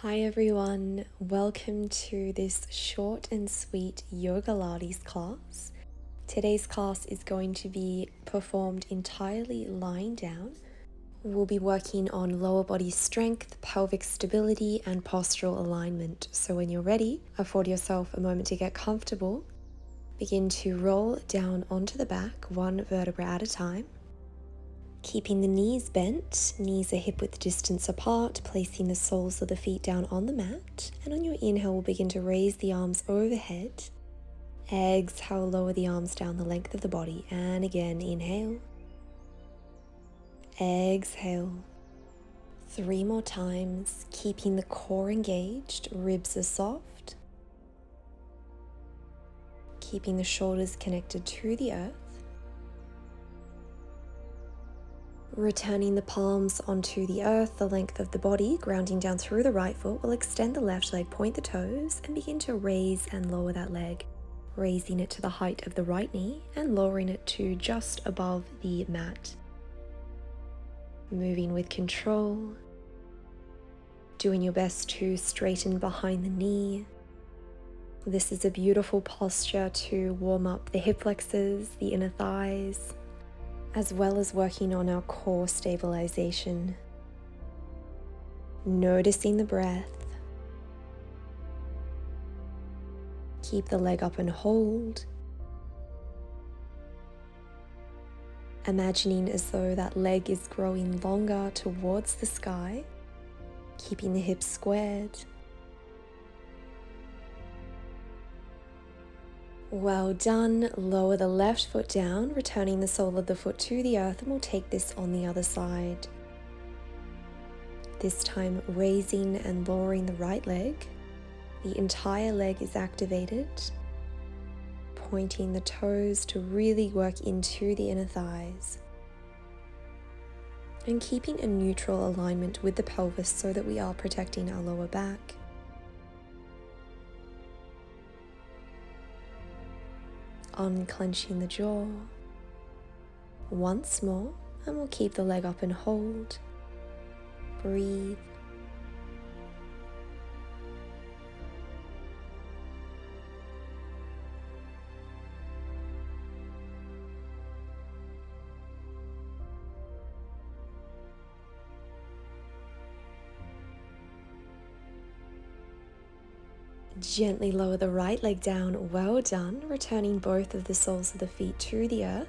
Hi everyone, welcome to this short and sweet Yogalates class. Today's class is going to be performed entirely lying down. We'll be working on lower body strength, pelvic stability, and postural alignment. So when you're ready, afford yourself a moment to get comfortable. Begin to roll down onto the back, one vertebra at a time. Keeping the knees bent, knees are hip-width distance apart, placing the soles of the feet down on the mat. And on your inhale, we'll begin to raise the arms overhead. Exhale, lower the arms down the length of the body. And again, inhale. Exhale. 3 more times, keeping the core engaged, ribs are soft. Keeping the shoulders connected to the earth. Returning the palms onto the earth, the length of the body, grounding down through the right foot. We'll extend the left leg, point the toes, and begin to raise and lower that leg, raising it to the height of the right knee and lowering it to just above the mat. Moving with control, doing your best to straighten behind the knee. This is a beautiful posture to warm up the hip flexors, the inner thighs, as well as working on our core stabilization. Noticing the breath. Keep the leg up and hold. Imagining as though that leg is growing longer towards the sky, keeping the hips squared. Well done. Lower the left foot down, returning the sole of the foot to the earth, and we'll take this on the other side. This time raising and lowering the right leg. The entire leg is activated, pointing the toes to really work into the inner thighs. And keeping a neutral alignment with the pelvis so that we are protecting our lower back. Unclenching the jaw. Once more, and we'll keep the leg up and hold. Breathe. Gently lower the right leg down, well done, returning both of the soles of the feet to the earth,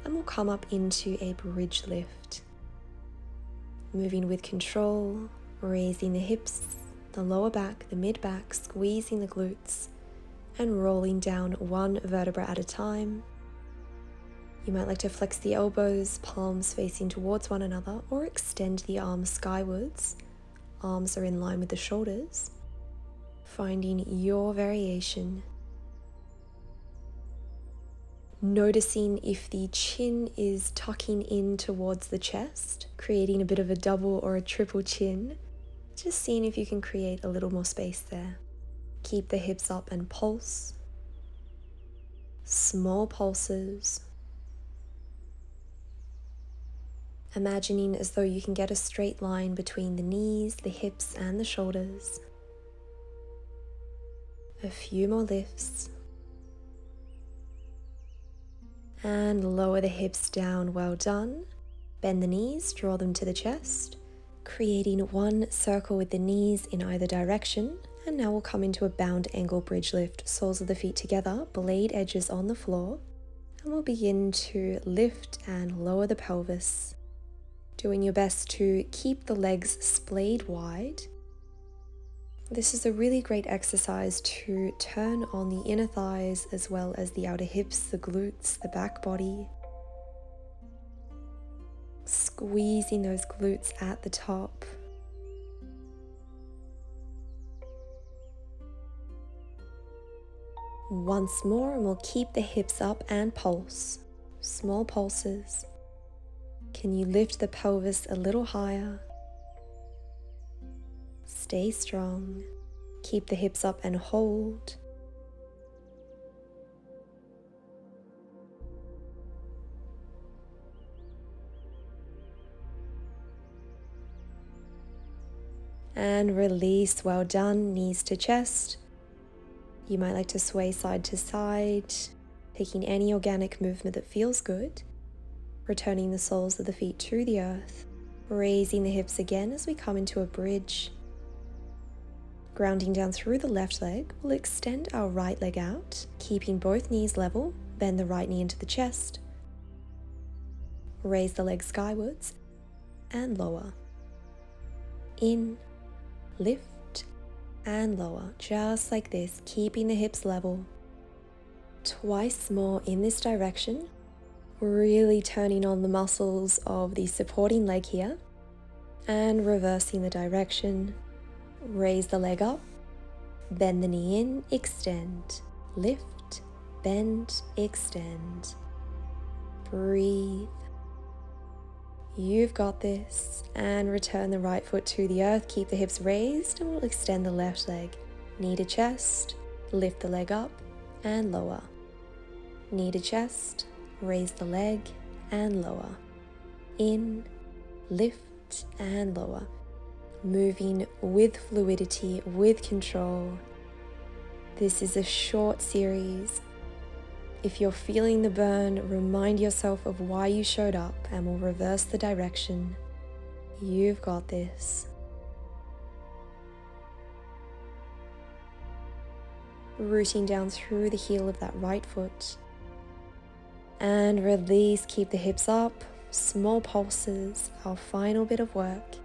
and we'll come up into a bridge lift. Moving with control, raising the hips, the lower back, the mid back, squeezing the glutes, and rolling down one vertebra at a time. You might like to flex the elbows, palms facing towards one another, or extend the arms skywards. Arms are in line with the shoulders. Finding your variation. Noticing if the chin is tucking in towards the chest, creating a bit of a double or a triple chin. Just seeing if you can create a little more space there. Keep the hips up and pulse. Small pulses. Imagining as though you can get a straight line between the knees, the hips, and the shoulders. A few more lifts. And lower the hips down, well done. Bend the knees, draw them to the chest, creating one circle with the knees in either direction. And now we'll come into a bound angle bridge lift, soles of the feet together, blade edges on the floor. And we'll begin to lift and lower the pelvis, doing your best to keep the legs splayed wide. This is a really great exercise to turn on the inner thighs as well as the outer hips, the glutes, the back body. Squeezing those glutes at the top. Once more, and we'll keep the hips up and pulse. Small pulses. Can you lift the pelvis a little higher? Stay strong. Keep the hips up and hold. and release. Well done. Knees to chest. You might like to sway side to side, taking any organic movement that feels good, returning the soles of the feet to the earth, raising the hips again as we come into a bridge. Grounding down through the left leg, we'll extend our right leg out, keeping both knees level, bend the right knee into the chest, raise the leg skywards and lower. In, lift and lower, just like this, keeping the hips level. Twice more in this direction, really turning on the muscles of the supporting leg here, and reversing the direction. Raise the leg up, bend the knee in, extend, lift, bend, extend. Breathe. You've got this, and return the right foot to the earth. Keep the hips raised, and we'll extend the left leg. Knee to chest, lift the leg up and lower. Knee to chest, raise the leg and lower. In, lift and lower. Moving with fluidity, with control. This is a short series. If you're feeling the burn, remind yourself of why you showed up and we'll reverse the direction. You've got this. Rooting down through the heel of that right foot. And release, keep the hips up, small pulses, our final bit of work.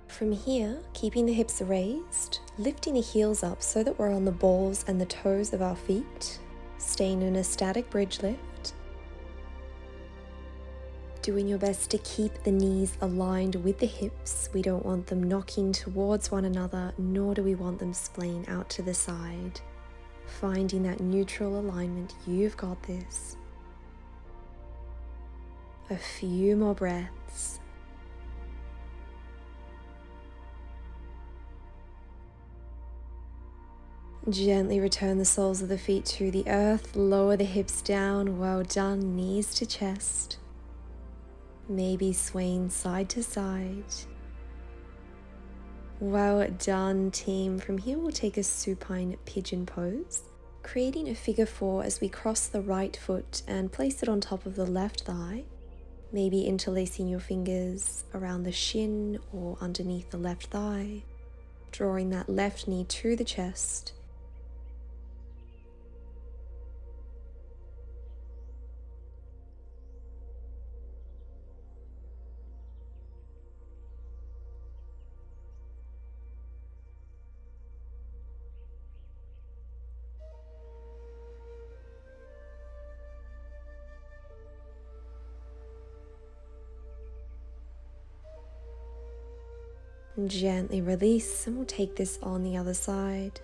From here, keeping the hips raised, lifting the heels up so that we're on the balls and the toes of our feet. Staying in a static bridge lift. Doing your best to keep the knees aligned with the hips. We don't want them knocking towards one another, nor do we want them splaying out to the side. Finding that neutral alignment. You've got this. A few more breaths. Gently return the soles of the feet to the earth, lower the hips down, well done, knees to chest. Maybe swaying side to side. Well done, team. From here we'll take a supine pigeon pose, creating a figure 4 as we cross the right foot and place it on top of the left thigh, maybe interlacing your fingers around the shin or underneath the left thigh, drawing that left knee to the chest. Gently release, and we'll take this on the other side.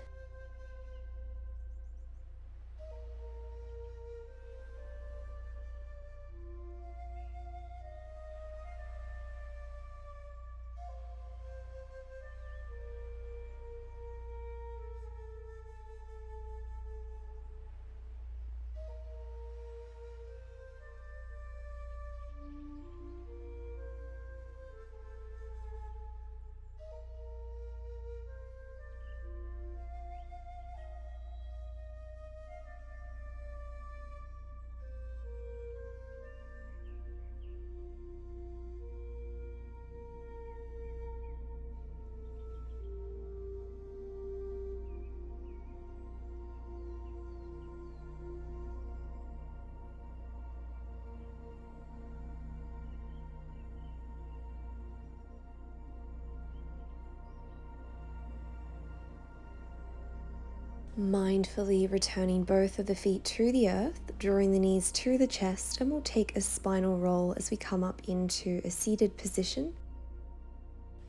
Mindfully returning both of the feet to the earth, drawing the knees to the chest, and we'll take a spinal roll as we come up into a seated position.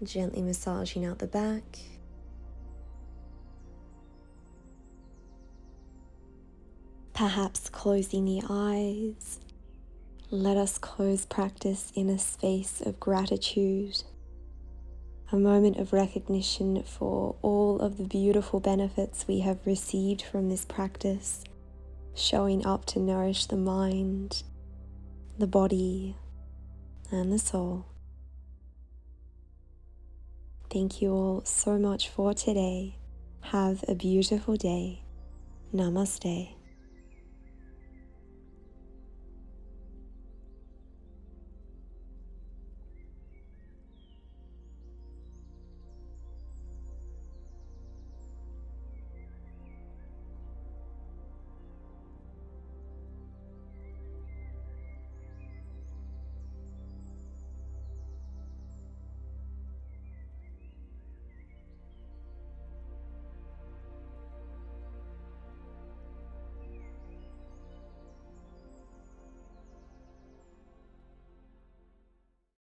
Gently massaging out the back. Perhaps closing the eyes. Let us close practice in a space of gratitude. A moment of recognition for all of the beautiful benefits we have received from this practice, showing up to nourish the mind, the body, and the soul. Thank you all so much for today. Have a beautiful day. Namaste.